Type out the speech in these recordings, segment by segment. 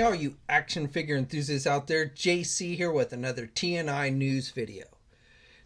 Hey, all you action figure enthusiasts out there, JC here with another TNINews video.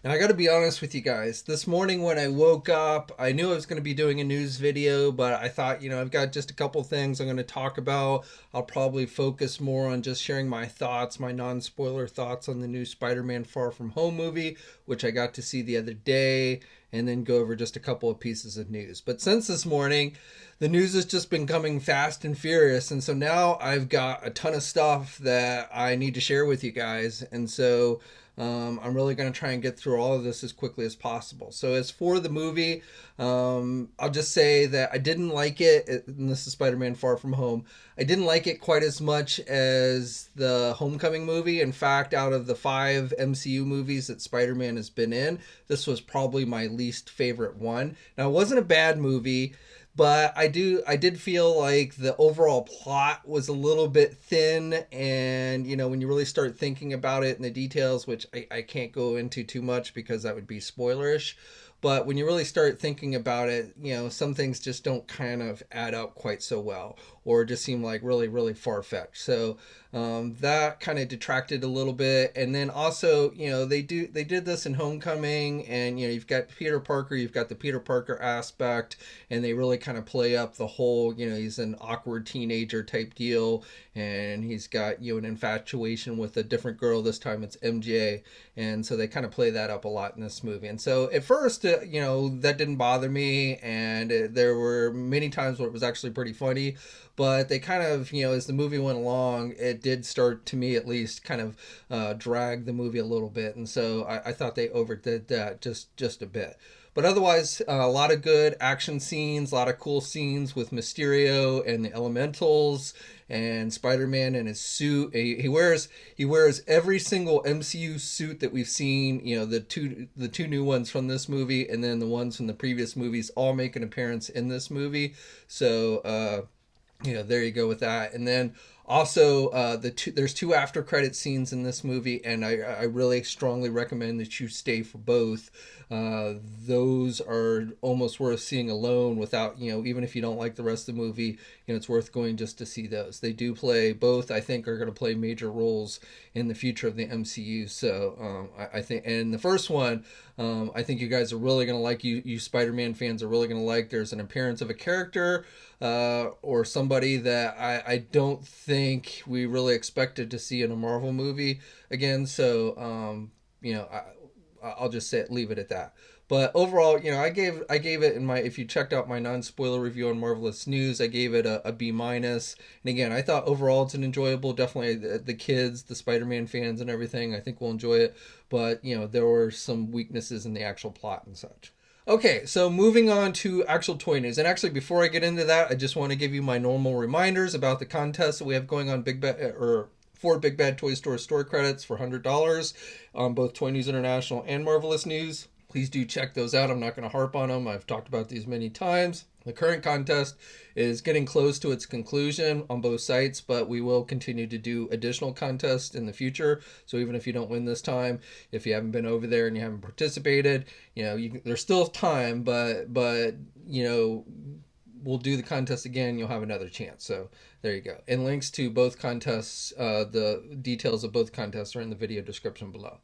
Now, I got to be honest with you guys. This morning when I woke up, I knew I was going to be doing a news video, but I thought, I've got just a couple things I'm going to talk about. I'll probably focus more on just sharing my thoughts, my non-spoiler thoughts on the new Spider-Man Far From Home movie, which I got to see the other day, and then go over just a couple of pieces of news. But since this morning, the news has just been coming fast and furious, and so now I've got a ton of stuff that I need to share with you guys, and so I'm really going to try and get through all of this as quickly as possible. So as for the movie, I'll just say that I didn't like it, and this is Spider-Man Far From Home. I didn't like it quite as much as the Homecoming movie. In fact, out of the 5 MCU movies that Spider-Man has been in, this was probably my least favorite one. Now, it wasn't a bad movie, but I did feel like the overall plot was a little bit thin, and when you really start thinking about it and the details, which I can't go into too much because that would be spoilerish, but when you really start thinking about it, some things just don't kind of add up quite so well, or just seem like really, really far-fetched. So that kind of detracted a little bit. And then also, they did this in Homecoming, and you've got Peter Parker, you've got the Peter Parker aspect, and they really kind of play up the whole, he's an awkward teenager type deal, and he's got an infatuation with a different girl. This time it's MJ, and so they kind of play that up a lot in this movie. And so at first, that didn't bother me, and there were many times where it was actually pretty funny. But they kind of, as the movie went along, it did start, to me at least, kind of drag the movie a little bit. And so I thought they overdid that just a bit. But otherwise, a lot of good action scenes, a lot of cool scenes with Mysterio and the Elementals and Spider-Man in his suit. He wears every single MCU suit that we've seen. The two new ones from this movie, and then the ones from the previous movies all make an appearance in this movie. So there you go with that. And then also there's 2 after credit scenes in this movie, and I really strongly recommend that you stay for both. Those are almost worth seeing alone without, even if you don't like the rest of the movie, it's worth going just to see those. They do play, both I think are going to play major roles in the future of the MCU. So I think, and the first one, I think you guys are really going to like, you Spider-Man fans are really going to like. There's an appearance of a character or somebody that I don't think we really expected to see in a Marvel movie again. So I'll just leave it at that. But overall, I gave it, in my, if you checked out my non-spoiler review on Marvelous News, I gave it a B-. And again, I thought overall it's an enjoyable, definitely the kids, the Spider-Man fans and everything, I think will enjoy it. But, there were some weaknesses in the actual plot and such. Okay, so moving on to actual toy news. And actually, before I get into that, I just want to give you my normal reminders about the contest that we have going on for Big Bad Toy Store credits for $100 on both Toy News International and Marvelous News. Please do check those out. I'm not going to harp on them. I've talked about these many times. The current contest is getting close to its conclusion on both sites, but we will continue to do additional contests in the future. So even if you don't win this time, if you haven't been over there and you haven't participated, there's still time, but we'll do the contest again. You'll have another chance. So there you go. And links to both contests, the details of both contests are in the video description below.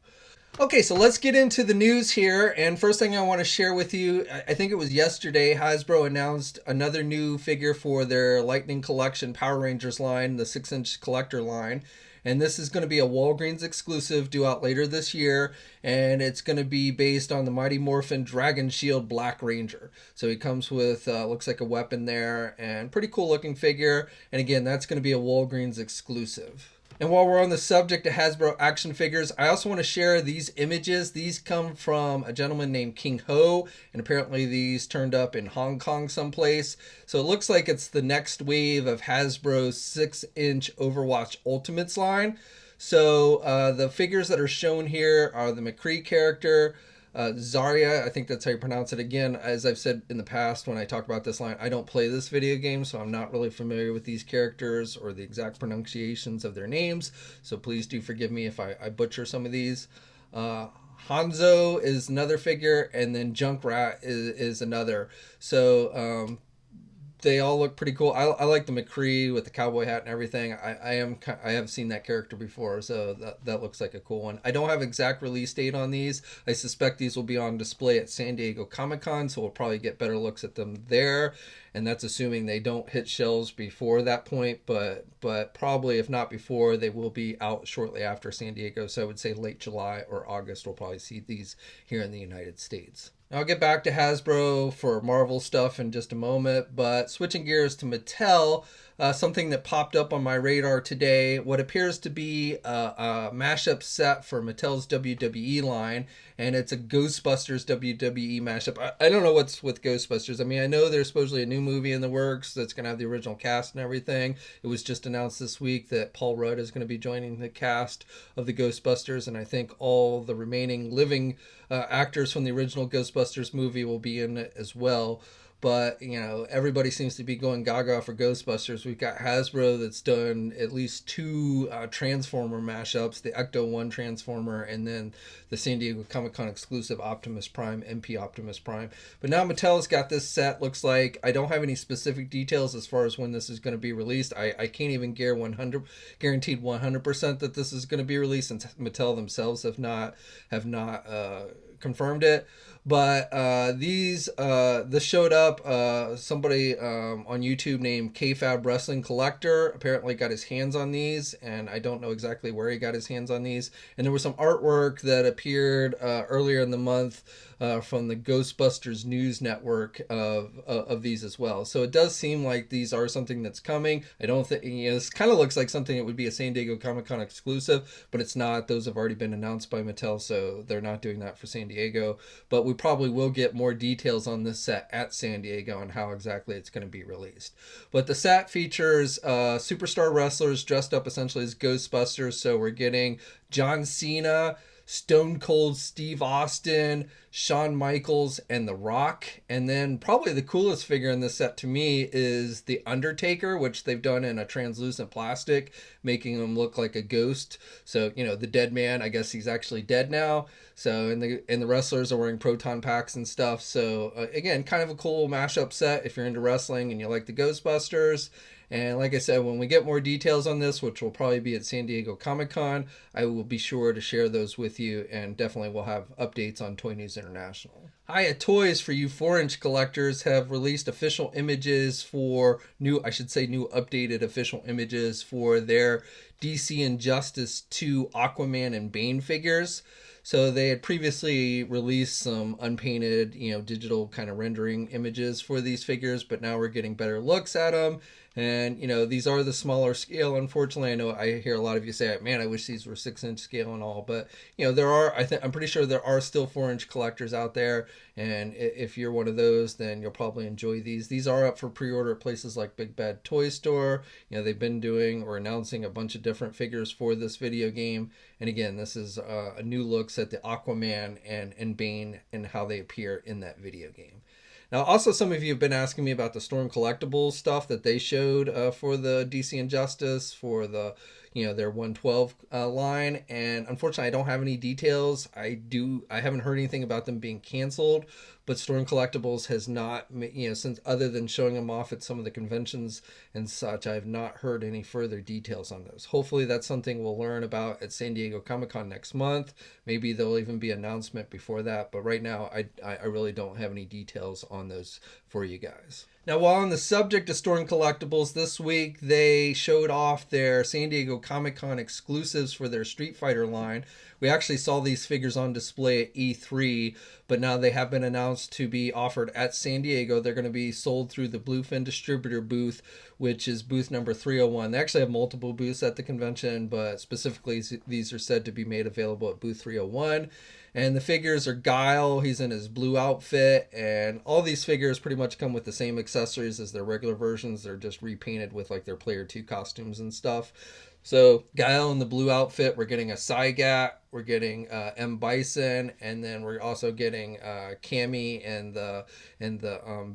Okay, so let's get into the news here. And first thing I want to share with you, I think it was yesterday, Hasbro announced another new figure for their Lightning Collection Power Rangers line, the 6-inch collector line. And this is going to be a Walgreens exclusive due out later this year. And it's going to be based on the Mighty Morphin Dragon Shield Black Ranger. So he comes with, looks like a weapon there, and pretty cool looking figure. And again, that's going to be a Walgreens exclusive. And while we're on the subject of Hasbro action figures, I also want to share these images. These come from a gentleman named King Ho, and apparently these turned up in Hong Kong someplace. So it looks like it's the next wave of Hasbro's 6-inch Overwatch Ultimates line. So the figures that are shown here are the McCree character, Zarya, I think that's how you pronounce it. Again, as I've said in the past when I talk about this line, I don't play this video game, so I'm not really familiar with these characters or the exact pronunciations of their names. So please do forgive me if I butcher some of these. Hanzo is another figure, and then Junkrat is another. So they all look pretty cool. I like the McCree with the cowboy hat and everything. I have seen that character before, so that looks like a cool one. I don't have exact release date on these. I suspect these will be on display at San Diego Comic-Con, so we'll probably get better looks at them there. And that's assuming they don't hit shelves before that point, but probably if not before, they will be out shortly after San Diego. So I would say late July or August, we'll probably see these here in the United States. Now I'll get back to Hasbro for Marvel stuff in just a moment, but switching gears to Mattel, something that popped up on my radar today, what appears to be a mashup set for Mattel's WWE line, and it's a Ghostbusters WWE mashup. I don't know what's with Ghostbusters. I mean, I know there's supposedly a new movie in the works that's going to have the original cast and everything. It was just announced this week that Paul Rudd is going to be joining the cast of the Ghostbusters, and I think all the remaining living actors from the original Ghostbusters movie will be in it as well. But, you know, everybody seems to be going gaga for Ghostbusters. We've got Hasbro that's done at least two Transformer mashups, the Ecto-1 Transformer, and then the San Diego Comic-Con exclusive Optimus Prime, MP Optimus Prime. But now Mattel's got this set, looks like. I don't have any specific details as far as when this is going to be released. I can't even guaranteed 100% that this is going to be released, since Mattel themselves have not confirmed it. But this showed up. Somebody on YouTube named KFAB Wrestling Collector apparently got his hands on these, and I don't know exactly where he got his hands on these. And there was some artwork that appeared earlier in the month from the Ghostbusters News Network of these as well. So it does seem like these are something that's coming. I don't think, you know, this kind of looks like something that would be a San Diego Comic-Con exclusive, but it's not. Those have already been announced by Mattel, so they're not doing that for San Diego. But we probably will get more details on this set at San Diego and how exactly it's going to be released. But the set features superstar wrestlers dressed up essentially as Ghostbusters. So we're getting John Cena, Stone Cold Steve Austin, Shawn Michaels, and The Rock. And then probably the coolest figure in this set to me is the Undertaker, which they've done in a translucent plastic, making him look like a ghost. So, you know, the dead man, I guess he's actually dead now. So, and the wrestlers are wearing proton packs and stuff. So, again, kind of a cool mashup set if you're into wrestling and you like the Ghostbusters. And like I said, when we get more details on this, which will probably be at San Diego Comic-Con, I will be sure to share those with you, and definitely we'll have updates on Toy News International. Hiya Toys, for you 4-inch collectors, have released official images for new updated official images for their DC Injustice 2 Aquaman and Bane figures. So they had previously released some unpainted, you know, digital kind of rendering images for these figures, but now we're getting better looks at them. And, you know, these are the smaller scale. Unfortunately, I know I hear a lot of you say, man, I wish these were 6-inch scale and all. But, you know, I'm pretty sure there are still 4-inch collectors out there. And if you're one of those, then you'll probably enjoy these. These are up for pre-order at places like Big Bad Toy Store. You know, they've been doing or announcing a bunch of different figures for this video game. And again, this is a new looks at the Aquaman and Bane and how they appear in that video game. Now, also, some of you have been asking me about the Storm Collectibles stuff that they showed for the DC Injustice, for the, you know, their 112 line. And unfortunately, I don't have any details. I haven't heard anything about them being canceled, but Storm Collectibles has not, you know, since other than showing them off at some of the conventions and such, I have not heard any further details on those. Hopefully that's something we'll learn about at San Diego Comic-Con next month. Maybe there'll even be an announcement before that, but right now I really don't have any details on those for you guys. Now, while on the subject of Storm Collectibles, this week they showed off their San Diego Comic-Con exclusives for their Street Fighter line. We actually saw these figures on display at E3, but now they have been announced to be offered at San Diego. They're going to be sold through the Bluefin Distributor booth, which is booth number 301. They actually have multiple booths at the convention, but specifically these are said to be made available at booth 301. And the figures are Guile. He's in his blue outfit, and all these figures pretty much come with the same accessories as their regular versions. They're just repainted with like their Player 2 costumes and stuff. So Guile in the blue outfit, we're getting a Cygat, we're getting M. Bison, and then we're also getting Cammy in the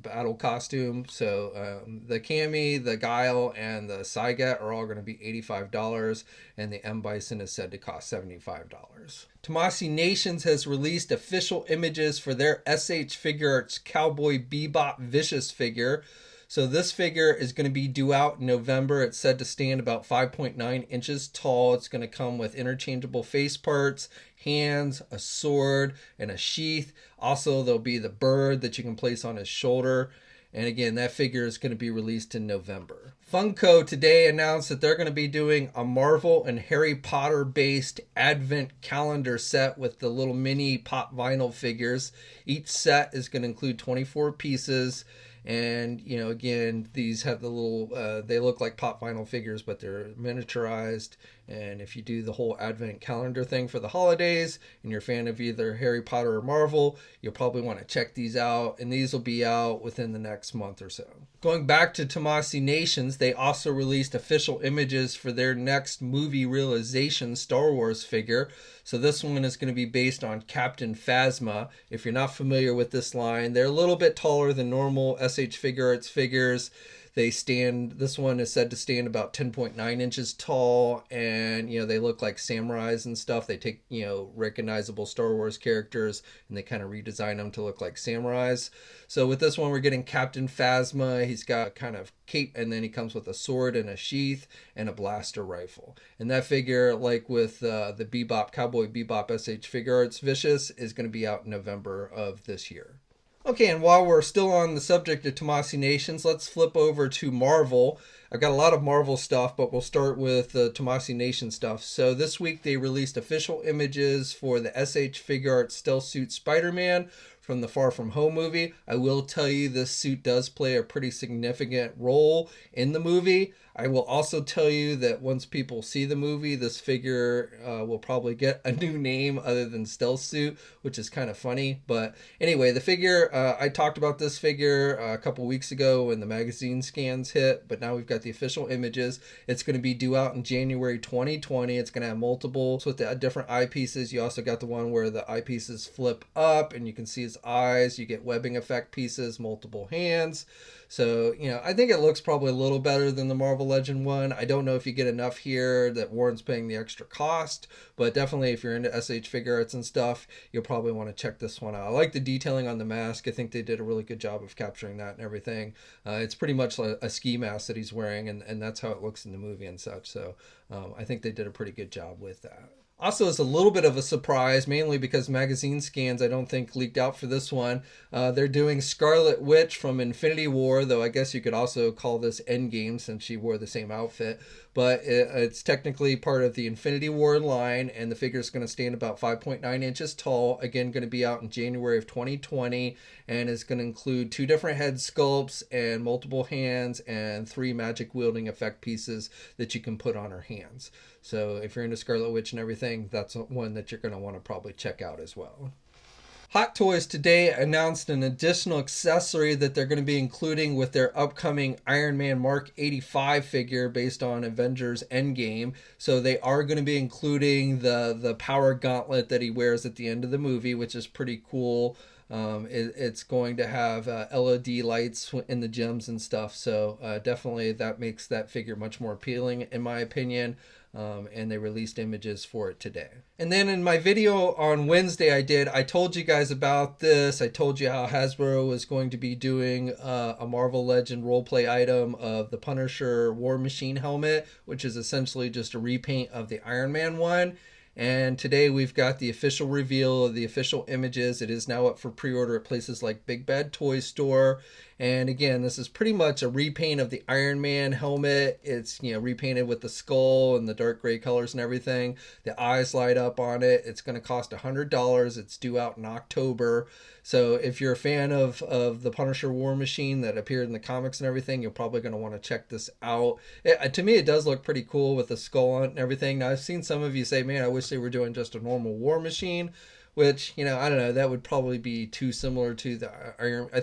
battle costume. So the Cammy, the Guile, and the Cygat are all going to be $85, and the M. Bison is said to cost $75. Tomasi Nations has released official images for their SH Figure Arts Cowboy Bebop Vicious figure. So this figure is going to be due out in November. It's said to stand about 5.9 inches tall. It's going to come with interchangeable face parts, hands, a sword, and a sheath. Also, there'll be the bird that you can place on his shoulder. And again, that figure is going to be released in November. Funko today announced that they're going to be doing a Marvel and Harry Potter based advent calendar set with the little mini pop vinyl figures. Each set is going to include 24 pieces. And, you know, again, these have the little, they look like pop vinyl figures, but they're miniaturized. And if you do the whole advent calendar thing for the holidays and you're a fan of either Harry Potter or Marvel, you'll probably want to check these out. And these will be out within the next month or so. Going back to TNINews, they also released official images for their next movie realization Star Wars figure. So this one is going to be based on Captain Phasma. If you're not familiar with this line, they're a little bit taller than normal SH Figure Arts figures. This one is said to stand about 10.9 inches tall, and, you know, they look like samurais and stuff. They take, you know, recognizable Star Wars characters and they kind of redesign them to look like samurais. So with this one, we're getting Captain Phasma. He's got kind of cape, and then he comes with a sword and a sheath and a blaster rifle. And that figure, like with the Cowboy Bebop SH Figure Arts Vicious, is going to be out in November of this year. Okay, and while we're still on the subject of TNINews, let's flip over to Marvel. I've got a lot of Marvel stuff, but we'll start with the TNINews stuff. So this week they released official images for the SH Figure Arts Stealth Suit Spider-Man from the Far From Home movie. I will tell you this suit does play a pretty significant role in the movie. I will also tell you that once people see the movie, this figure will probably get a new name other than Stealth Suit, which is kind of funny. But anyway, the figure, I talked about this figure a couple weeks ago when the magazine scans hit, but now we've got the official images. It's going to be due out in January 2020. It's going to have multiple with the different eyepieces. You also got the one where the eyepieces flip up and you can see his eyes. You get webbing effect pieces, multiple hands. So, you know, I think it looks probably a little better than the Marvel Legend one. I don't know if you get enough here that Warren's paying the extra cost, but definitely if you're into SH Figure Arts and stuff, you'll probably want to check this one out. I like the detailing on the mask. I think they did a really good job of capturing that and everything. It's pretty much like a ski mask that he's wearing, and that's how it looks in the movie and such. So I think they did a pretty good job with that. Also, it's a little bit of a surprise, mainly because magazine scans I don't think leaked out for this one. They're doing Scarlet Witch from Infinity War, though I guess you could also call this Endgame since she wore the same outfit. But it's technically part of the Infinity War line, and the figure is going to stand about 5.9 inches tall. Again, going to be out in January of 2020, and is going to include 2 different head sculpts and multiple hands and 3 magic wielding effect pieces that you can put on her hands. So if you're into Scarlet Witch and everything, that's one that you're going to want to probably check out as well. Hot Toys today announced an additional accessory that they're going to be including with their upcoming Iron Man Mark 85 figure based on Avengers Endgame. So they are going to be including the power gauntlet that he wears at the end of the movie, which is pretty cool. It's going to have LED lights in the gems and stuff. So definitely that makes that figure much more appealing in my opinion. And they released images for it today. And then in my video on Wednesday I told you guys about this. I told you how Hasbro was going to be doing a Marvel Legend roleplay item of the Punisher War Machine helmet, which is essentially just a repaint of the Iron Man one. And today we've got the official reveal of the official images. It is now up for pre-order at places like Big Bad Toy Store. And again, this is pretty much a repaint of the Iron Man helmet. It's, you know, repainted with the skull and the dark gray colors and everything. The eyes light up on it. It's going to cost $100. It's due out in October. So if you're a fan of the Punisher War Machine that appeared in the comics and everything, you're probably going to want to check this out. To me, it does look pretty cool with the skull on it and everything. Now, I've seen some of you say, man, I wish they were doing just a normal War Machine. Which, you know, I don't know, that would probably be too similar to the Iron. I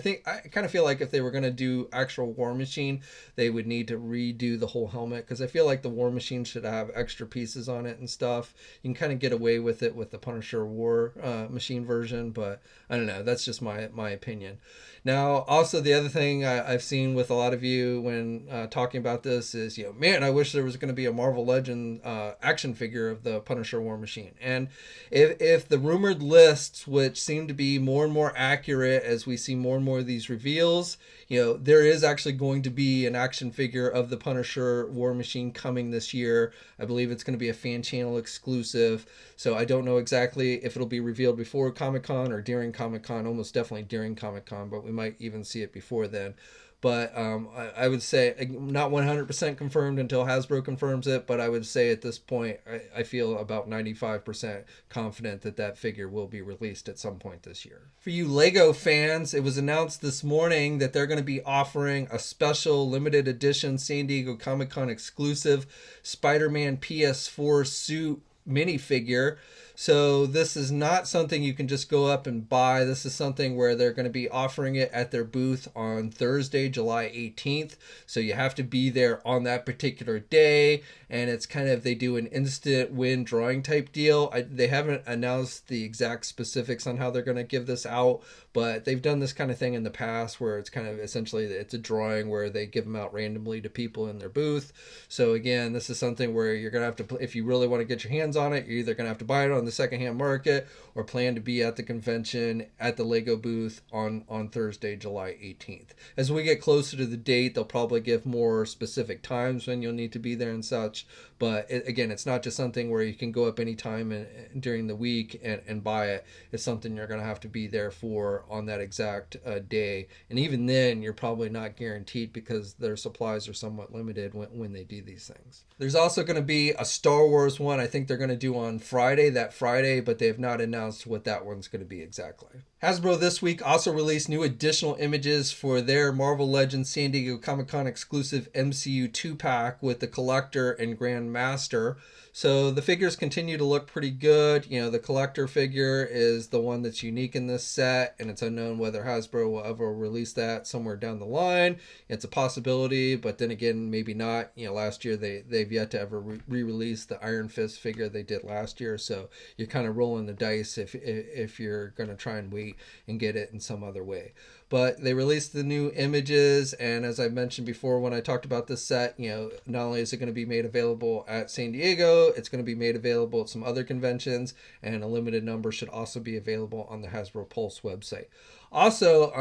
kind of feel like if they were going to do actual War Machine, they would need to redo the whole helmet, because I feel like the War Machine should have extra pieces on it and stuff. You can kind of get away with it with the Punisher War Machine version, but I don't know, that's just my opinion. Now, also the other thing I've seen with a lot of you when talking about this is, you know, man, I wish there was going to be a Marvel Legend action figure of the Punisher War Machine. And if the rumored lists, which seem to be more and more accurate as we see more and more of these reveals, there is actually going to be an action figure of the Punisher War Machine coming this year. I believe it's going to be a fan channel exclusive. So I don't know exactly if it'll be revealed before Comic-Con or during Comic-Con, almost definitely during Comic-Con, but we might even see it before then. But I would say not 100% confirmed until Hasbro confirms it, but I would say at this point, I feel about 95% confident that that figure will be released at some point this year. For you Lego fans, it was announced this morning that they're going to be offering a special limited edition San Diego Comic-Con exclusive Spider-Man PS4 suit minifigure. So this is not something you can just go up and buy. This is something where they're going to be offering it at their booth on Thursday, July 18th. So you have to be there on that particular day. And it's kind of, they do an instant win drawing type deal. They haven't announced the exact specifics on how they're going to give this out, but they've done this kind of thing in the past where it's kind of essentially, it's a drawing where they give them out randomly to people in their booth. So again, this is something where you're going to have to, if you really want to get your hands on it, you're either going to have to buy it on the secondhand market or plan to be at the convention at the Lego booth on Thursday, July 18th. As we get closer to the date, they'll probably give more specific times when you'll need to be there and such. But again, it's not just something where you can go up anytime during the week and buy it. It's something you're going to have to be there for on that exact day. And even then, you're probably not guaranteed because their supplies are somewhat limited when they do these things. There's also going to be a Star Wars one I think they're going to do on that Friday, but they have not announced what that one's going to be exactly. Hasbro this week also released new additional images for their Marvel Legends San Diego Comic-Con exclusive MCU 2-pack with the Collector and Grand Master. So the figures continue to look pretty good. The Collector figure is the one that's unique in this set, and it's unknown whether Hasbro will ever release that somewhere down the line. It's a possibility, but then again, maybe not. Last year they've yet to ever re-release the Iron Fist figure they did last year, so you're kind of rolling the dice if you're going to try and wait and get it in some other way. But they released the new images, and as I mentioned before when I talked about this set, not only is it going to be made available at San Diego, it's going to be made available at some other conventions, and a limited number should also be available on the Hasbro Pulse website. Also,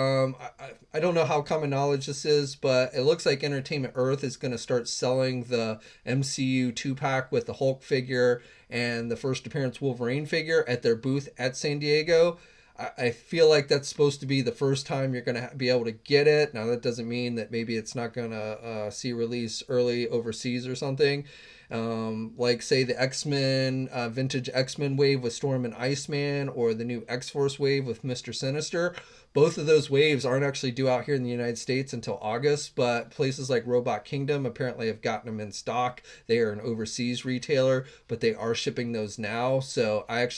I don't know how common knowledge this is, but it looks like Entertainment Earth is going to start selling the MCU 2-pack with the Hulk figure and the first appearance Wolverine figure at their booth at San Diego. I feel like that's supposed to be the first time you're going to be able to get it. Now, that doesn't mean that maybe it's not going to see release early overseas or something. Like, say, the X-Men, vintage X-Men wave with Storm and Iceman, or the new X-Force wave with Mr. Sinister. Both of those waves aren't actually due out here in the United States until August, but places like Robot Kingdom apparently have gotten them in stock. They are an overseas retailer, but they are shipping those now. So I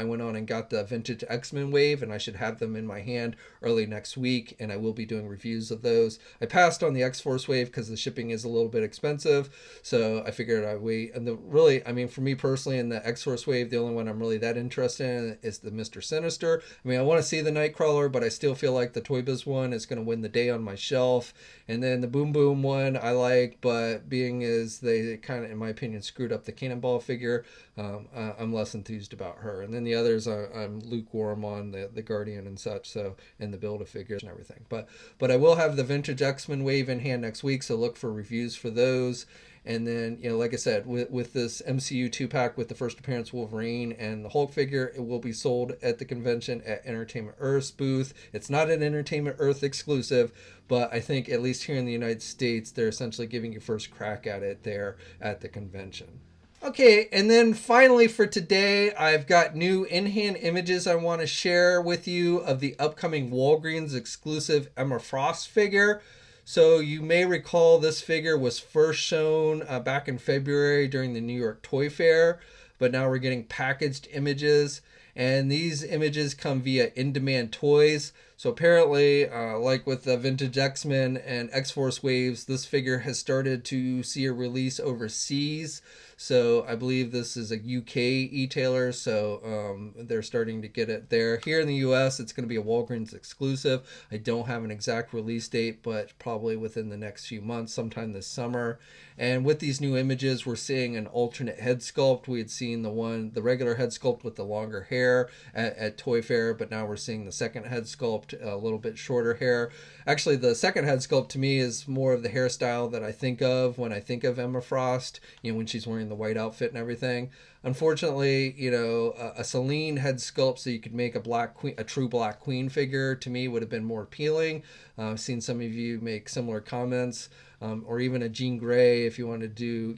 went on and got the vintage X-Men wave, and I should have them in my hand early next week, and I will be doing reviews of those. I passed on the X-Force wave because the shipping is a little bit expensive, so I figured I'd wait. And for me personally, in the X-Force wave, the only one I'm really that interested in is the Mr. Sinister. I want to see the Nightcrawler, but I still feel like the Toy Biz one is going to win the day on my shelf. And then the Boom Boom one I like, but being as they kind of, in my opinion, screwed up the Cannonball figure, I'm less enthused about her. And then the others I'm lukewarm on, the Guardian and such, and the Build-A-Figures and everything. But I will have the vintage X-Men wave in hand next week, so look for reviews for those. And then, like I said, with this MCU 2-pack with the first appearance Wolverine and the Hulk figure, it will be sold at the convention at Entertainment Earth's booth. It's not an Entertainment Earth exclusive, but I think at least here in the United States, they're essentially giving you first crack at it there at the convention. Okay, and then finally for today, I've got new in-hand images I want to share with you of the upcoming Walgreens exclusive Emma Frost figure. So you may recall this figure was first shown back in February during the New York Toy Fair, but now we're getting packaged images, and these images come via In Demand Toys. So apparently, like with the vintage X-Men and X-Force waves, this figure has started to see a release overseas. So I believe this is a UK e-tailer, so they're starting to get it there. Here in the US, it's going to be a Walgreens exclusive. I don't have an exact release date, but probably within the next few months, sometime this summer. And with these new images, we're seeing an alternate head sculpt. We had seen the regular head sculpt with the longer hair at Toy Fair, but now we're seeing the second head sculpt, a little bit shorter hair. Actually, the second head sculpt to me is more of the hairstyle that I think of when I think of Emma Frost, when she's wearing the white outfit and everything. Unfortunately, a Celine head sculpt so you could make a true Black Queen figure, to me would have been more appealing. I've seen some of you make similar comments. Or even a Jean Grey, if you want to do,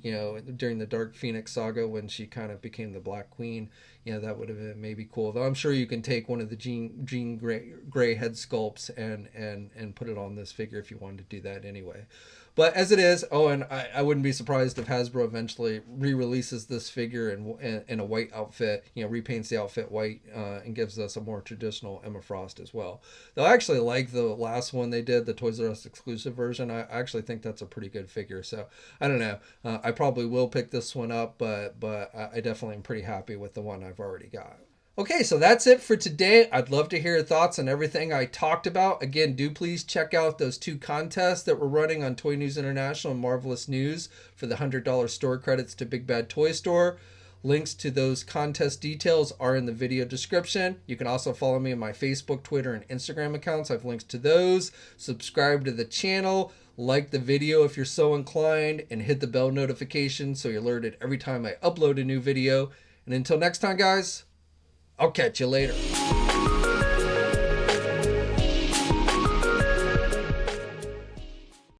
during the Dark Phoenix saga when she kind of became the Black Queen, that would have been maybe cool. Though I'm sure you can take one of the Jean Grey head sculpts and put it on this figure if you wanted to do that anyway. But as it is, and I wouldn't be surprised if Hasbro eventually re-releases this figure in a white outfit, repaints the outfit white and gives us a more traditional Emma Frost as well. Though I actually like the last one they did, the Toys R Us exclusive version. I actually think that's a pretty good figure. So I don't know. I probably will pick this one up, but I definitely am pretty happy with the one I've already got. Okay, so that's it for today. I'd love to hear your thoughts on everything I talked about. Again, do please check out those 2 contests that we're running on Toy News International and Marvelous News for the $100 store credits to Big Bad Toy Store. Links to those contest details are in the video description. You can also follow me on my Facebook, Twitter, and Instagram accounts. I've links to those. Subscribe to the channel. Like the video if you're so inclined. And hit the bell notification so you're alerted every time I upload a new video. And until next time, guys, I'll catch you later.